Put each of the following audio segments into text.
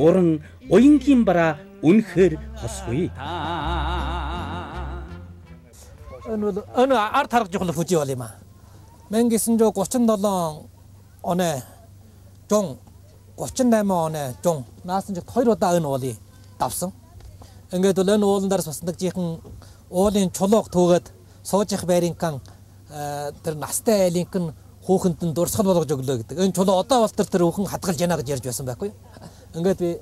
уран уянгийн бараа үнэхээр хосгүй. 어느 арт жохол фужи бол юм аа. 1937 оны жон 38 оны жон наасан жигт 2 удаа энэ уулыг давсан. Ингээд бол энэ уулан дээр сусдаг жихэн уулын чулууг төгөөд сууж их байрынхан тэр настай айлынхан хүүхэнд нь дурсгал болгож өглөө гэдэг. Энэ чулуу одоо бол тэр хүүхэн хадгалж яана гэж ярьж байсан байхгүй. Ингээд би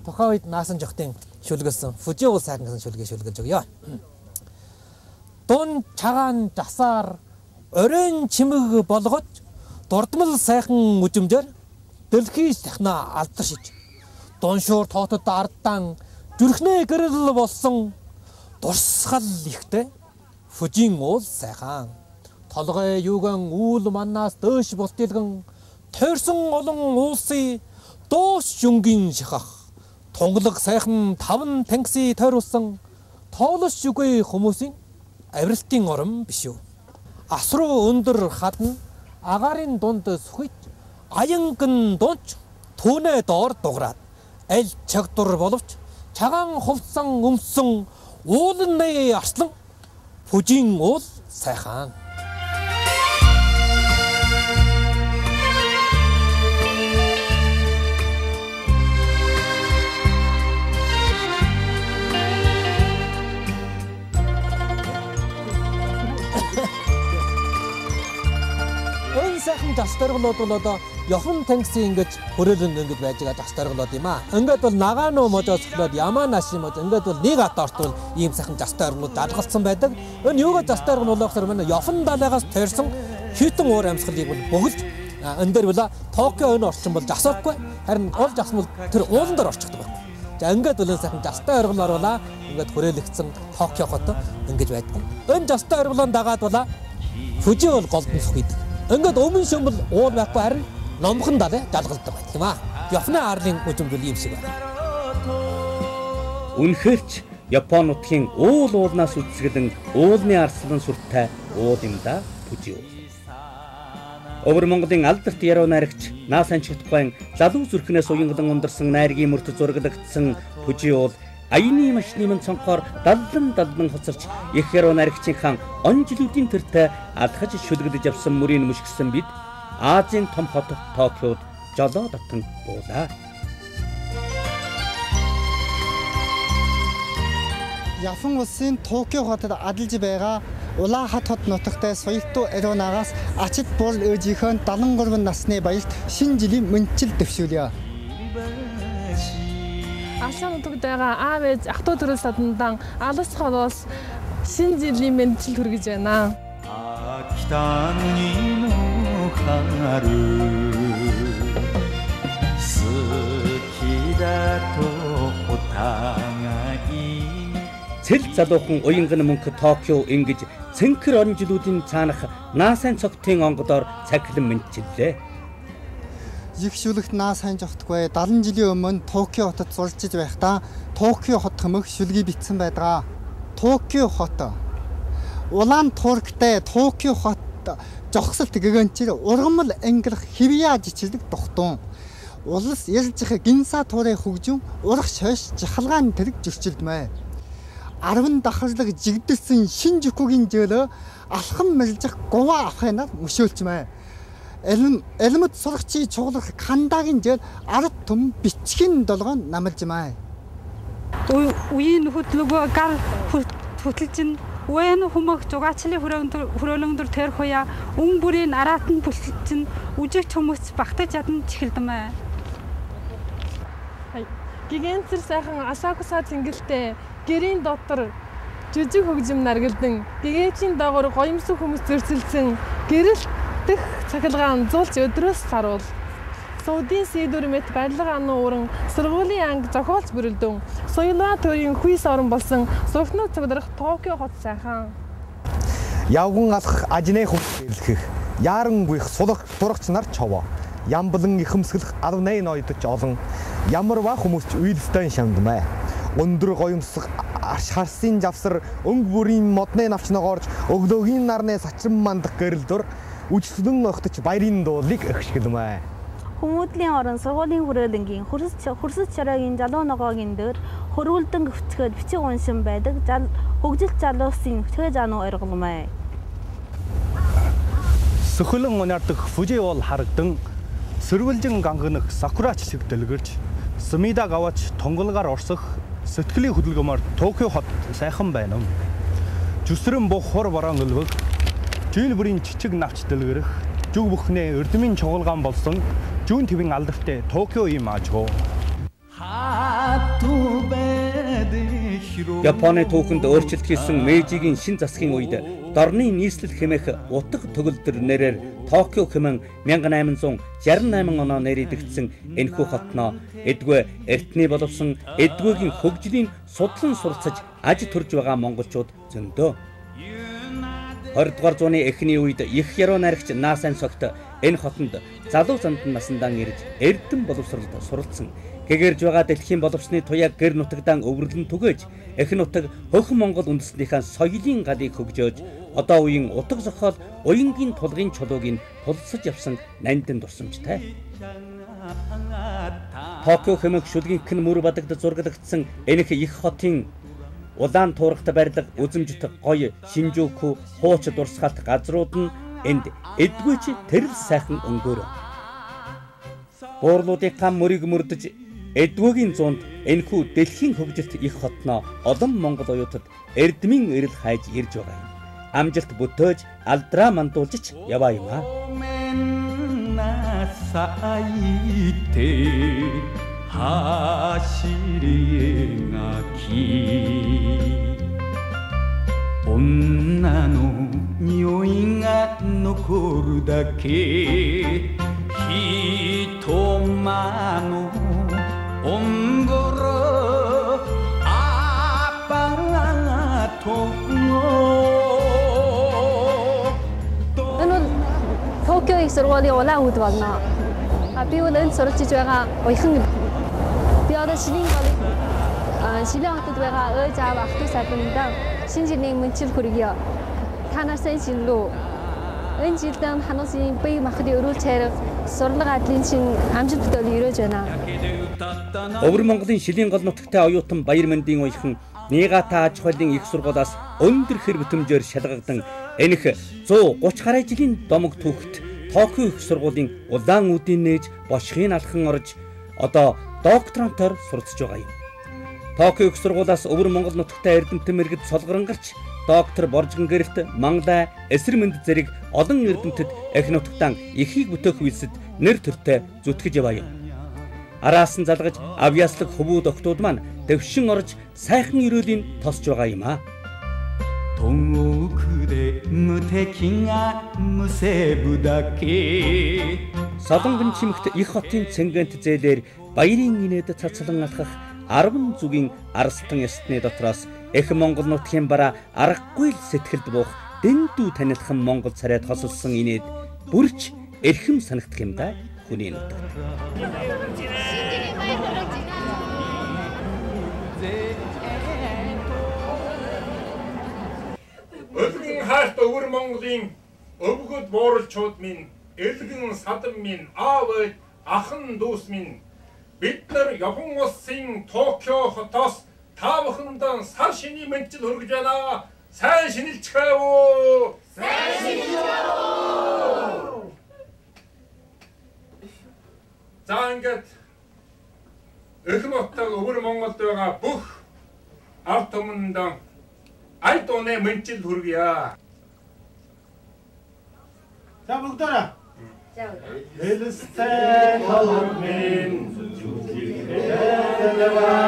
тухайн үед наасан жигтын шүлгэлсэн фужи уул сайхан гэсэн шүлгээ шүлгэж өгье. Дун чагаан жасаар оройн чимэг болгож дурдмал сайхан үжимжээр дэлхий сахна алдаршиж дуншуур тоотод ардан зүрхнээ гэрэл болсон дурсгал ихтэй фужийн уул сайхан толгой юуган үүл маннаас дөөш бултилган тойрсон олон уулсын дууш шүнгийн шахах тунгалаг сайхан таван танкси тойруулсан тоолос үгүй хүмүүсийн авиралтын орон биш үү. Асруу өндөр хадна агарын дунд сүхэж аянган дунч түүнээ доор дуграад аль чагдур боловч чагаан хувцсан өмсөн уулны арслан фужийн уул сайхан. Сайхан жастаргалууд бол одоо Япон танкси ингэж хөрөөлөн ингэж байж байгаа жастаргалууд юм аа. Ингээд бол нагаано можоос эхлээд Яманаши мож ингээд бол нэг атаарт бол ийм сайхан жастаргалууд алгалцсан байдаг. Энэ юугаа жастаргал болохсоор манай Япон далайгаас тойрсон хитэн уур амьсгалыг бол бөглж энэ дээр бол Токио энэ орчин бол жасахгүй. Харин ол жасмал тэр уулан дээр орчихдог байхгүй. За ингээд бол энэ сайхан жастай оргил оруулаа ингээд хөрөөлөгдсөн Токио хот ингэж байдаг. Энэ жастай оргилон дагаад бол фужи бол голдон сүхийдэг. Ингээд өмнө шөмбөл уул байхгүй харин номхон далай жалгалдаг байх юм аа. Японы арлын үжимдэл ийм шиг байна. Үнэхээр ч Япон нутгийн уул уулнаас үсгэлэн уулны арслан сүртэй уул юм да фужи уул. Өвөр Монголын алдарт яруу найрагч Наасан Чигтгойн залуу зүрхнээс уянгалан ундарсан найргийн мөрт зураглагдсан фужи уул аяны машины цонхоор далдан хоцорч их яруу найрагчийнхаа он жилүүдийн тэртээ алхаж шүлгэлж явсан мөрийг мөшгсөн бид Азийн том хот Токиод жолоо татан буулаа. Япон улсын Токио хотод адилж байгаа Улаанхат хот нутагтай соёлтуу ариунаагаас ачид буул өөжийнхөө 73 насны баярт шинэ жилийн мөнчил дэвшүүлье. Асаан нутагт байгаа аав ээж ах トゥ төрөөс садандан алс холоос шинэ жилийн мөнчил хүргэж байна. Цэл залуухан уянган мөнх Токио ингэж цэнхэр он жилүүдийн цаанах Наасан цогтын онгодоор цахилан мэнчиллээ. Их шүлэгт Наасан жогтгүй 70 жилийн өмнө Токио хотод суралцж байхдаа Токио хот хэмээх шүлгийг бичсэн байдаг. Токио хот Улаан Турктэй Токио хот жогсолт гэгэнчээр ургамал ангилах хэвяа жичилдэг дохтун. Улс ялжих гинса туурай хөгжим урах шойш жахалгаан тэрэг зөрчилдмэ. 10 дахарлаг жигдэлсэн шин жихүүгийн жөөлөө алхам мэлжих гова ахынаар мөшөөлчмэ. Элмэд сурагчийн чуулгах кандагийн жил 10 том бичгийн долгоон намалжмаа. Үеийн хөтлөгөө гар хөтлөж уян хүмөх зугаачлын хөрөөлөндөр тэр хуя өн бүрийн араатан бүлтэлчин үжигч хүмүүс багтаж чадан чихэлдэмэ. Гигэнцэр сайхан Асакуса цэнгэлтэй гэрийн дотор жижиг хөгжим наргалдан гэгээчийн доогоор гоёмсог хүмүүс зөрчилсөн гэрэл дэх цахилгаан зулж өдрөөс саруул. Суудын сэдвэр мэт барилга ануу уран сургуулийн анги зохиолч бүрэлдэн соёлоо төрийн хүйс орон болсон сургалтнууд цогдорох Токио хот сайхан. Явган алах ажны хүмүүс ирлэх яаран гүйх сулах дурагч нар човоо. Ямблан ихэмсгэлэх 18 ноёдч олон ямарва хүмүүст үйлстэй шамдмаа. Өндөр гоёмсох харсын завсар өнгө бүрийн модны навчногоорж өглөөгийн нарны сачран мандах гэрэлдүр үжслэн огтч баярын дуулыг өгшгэлмээ. Хүмүүдлийн орон сургуулийн хүрээлэнгийн хөрсөс чараагийн залуу ногоогийн дээр хөрвүүлдэн гөвцгөөд бичиг уншин байдаг хөгжилт залуусын хөтгөө жануу оргилмай. Сөхөлөн унаардаг Фужи уул харагдан сэрвэлжин ганганах сакурач шиг дэлгэрч Сумидаг аваач тонголгаар орсох сэтгэлийн хөдөлгөмөр Токио хот сайхан байна. Жүсрэн бух хор борон өлвөг жил бүрийн жижиг навч дэлгэрэх жүг бүхнээ эрдмийн чуулган болсон Жүүн твийн алдартай Токио юм аажгүй. Японы түүхэнд өөрчлөлт хийсэн Мэйжигийн шин засгийн үед дорны нийслэл хэмээх утга төгөлдөр нэрээр Токио хэмээн 1868 оноо нэрийдэгдсэн энэхүү хотноо эдгөө эртний боловсон эдгөөгийн хөгжлийн судлан суралцаж аж төрж байгаа монголчууд зөндөө. 20 дугаар зууны эхний үед их яруу найрагч Наасан согт энэ хотонд залуу зандан насандаа ирж эрдэм боловсролд суралцсан. Гэгэрж байгаа дэлхийн боловсны туяаг гэр нутагдаан өвөрлөн түгээж эх нутаг хөхөн Монгол үндэстнийхээ соёлын галыг хөгжөөж одоо үеийн утга зохиол уянгийн тулгын чулууг тулсаж явсан нандин дурсамжтай. Токио хэмээх шүлгийнх нь мөр бадагд зургадагдсан энэх их хотын улаан туурагт барилга үзэмжит гоё Шинжүүку хууч дурсгалт газрууд нь энд эдгүүч тэрл сайхан өнгөөр. Буурлуудынхаа мөрийг мөрдөж эдгөөгийн зуунд энэхүү дэлхийн хөгжилт их хотноо олон монгол оюутад эрдмийн эрэл хайж ирж байгаа юм. Амжилт бүтээж алдраа мандуулж яваа юм аа. Токио их сургуулийн улаан үд болно. Би өнөөдөр суралцж байгаа уяхан би одоо Шилийн хотод байгаа ээж аав ах トゥ саданда шинэ жилийн мөнчил хүргье. Та нар сайн шинэлүү. Энэ жилдээ хануусын бие махбодын өрүүл чайрга сурлага адлын чин амжилт бүтээл өрөөж байна. Өвөр Монголын Шилийн гол нутагтай оюутан Баяр Мэндийн уяхан Ниигата аж ахуйлын их сургуулиас өндөр хэр бүтэмжээр шалгадан энэх 130 гаруй жилийн домог түүхт Токио их сургуулийн улаан үдийн нээж бошхын алхан орж одоо докторантаар суралцж байгаа юм. Токио их сургуулиас өвөр Монгол нутагтай эрдэмтэн мэргэд солгорон гарч доктор Боржгон гэрэлт Манглай эсрэг мэнд зэрэг олон эрдэмтэд эх нутагтаа ихийг бүтээх үйлсэд нэр төртэй зүтгэж яваа юм. Араас нь залгаж авьяаслаг хөвүүд октод маань дэвшин орж сайхан өрөөлийн тосч байгаа юм аа. Солонгон чимэгт их хотын цэнгэнт зээлээр баярын инээд цацлан алхах 10 зүгийн арстан ястны дотроос эх Монгол нутгийн бараа аргагүй л сэтгэлд буух дэндүү танилхан Монгол царайд хосолсон инээд бүрч эрхэм санагдах юм да хүний нутагт. Өлгөн хайрт өвөр Монголын өвгөд бууралчууд минь элгэн садан минь аав ээж ахын дүүс минь бид нар Япон улсын Токио хотоос та бүхэндээ сар шиний мэнчил хүргэж байна. Сайн шинэлцгээе үү? Сайн шинэлцгээе. За ингээд эх нутаг өвөр Монголд байгаа бүх ард түмэнд аль дууны мэнчил хүргье. За бүгдээрээ. Элэстэй холмын зүгээрээ